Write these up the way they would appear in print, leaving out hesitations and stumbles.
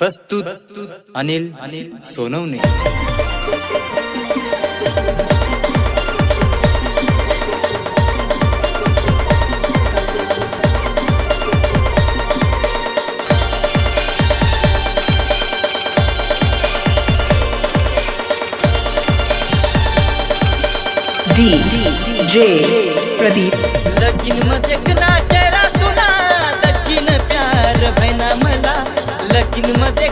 प्रस्तुत अनिल सोनवणे। DJ प्रदीप। लगीन मध्ये चेहरा तुला दक्कीन प्यार भैना मला, लगीन मध्ये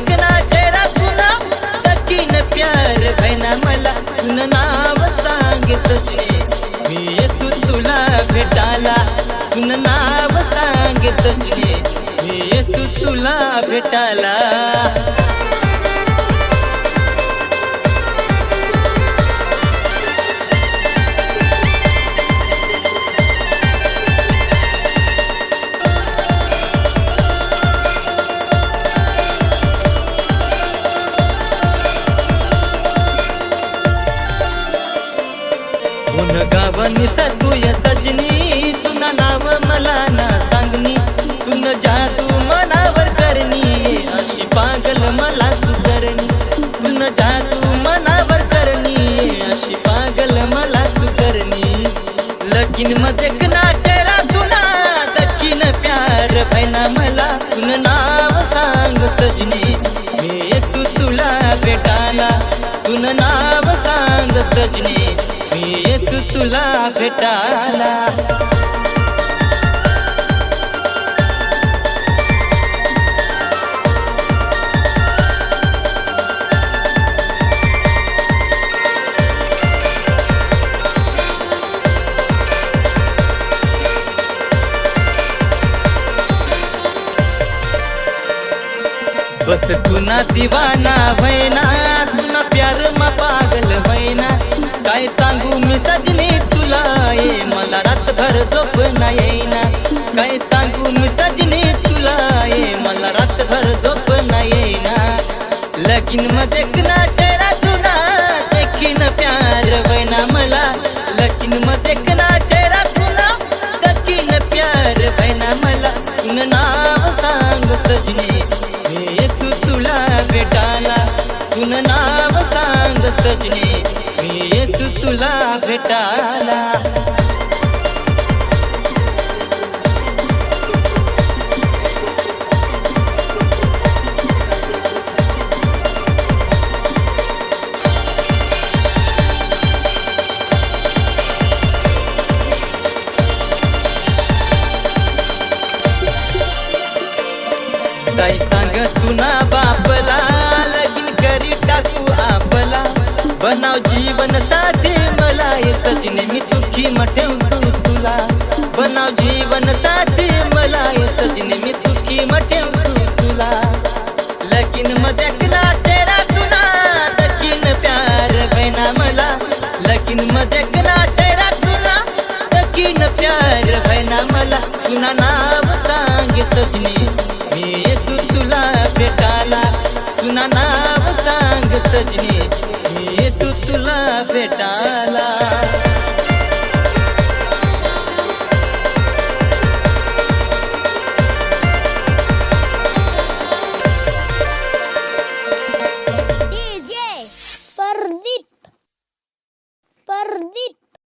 चेहरा तुला दक्कीन प्यार भैना मला। तुन नाव सांग सजने मी येसू तुला भेटाला, तुन नाव सांग सजने मी येसू तुला भेटाला। उन गावनी सतुय सजनी, तुना नाव मला ना सांगनी, तुन जादू मनावर करनी, अशी पागल मला तू करनी, तुन जादू मनावर करनी, अशी पागल मला तू करनी। लगीन मध्ये चेहरा तुला दक्कीन प्यार भैना मला, तुन नाव सांग सजनी मी येसू तुला भेटाला, तुन नाव सांग सजनी मी येसू तुला भेटाला। बस तुना दीवाना भैना, तुना प्यार मा पागल भैना, काय सांगू मी सजनी तुला ये मला रातभर झोप ना येईना, काय सांगू मी सजनी तुला ये मला रातभर झोप ना येईना। लगीन मध्ये चेहरा तुला देखीन प्यार भैना मला, लगीन मध्ये चेहरा तुला देखीन प्यार भैना मला। तुन नाव सांग सजनी मी येसू तुला भेटाला, तुन नाव सांग सजनी मी येसू तुला भेटाला। काय सांग तुना बापला, लगीन करी टाकू आपला, बनाव जीवन साथी मला ये सजने मी सुखी ठेवू तुला, बनाव जीवन साथी मला ये सजने मी सुखी ठेवू तुला। लगीन मध्ये चेहरा तुला दक्कीन प्यार भैना मला, लगीन मध्ये चेहरा तुला दक्कीन प्यार भैना मला। तुना नाव सांग सजनी मी येसू तुला भेटाला, तुना नाव सांग सजनी मी येसू तुला भेटाला।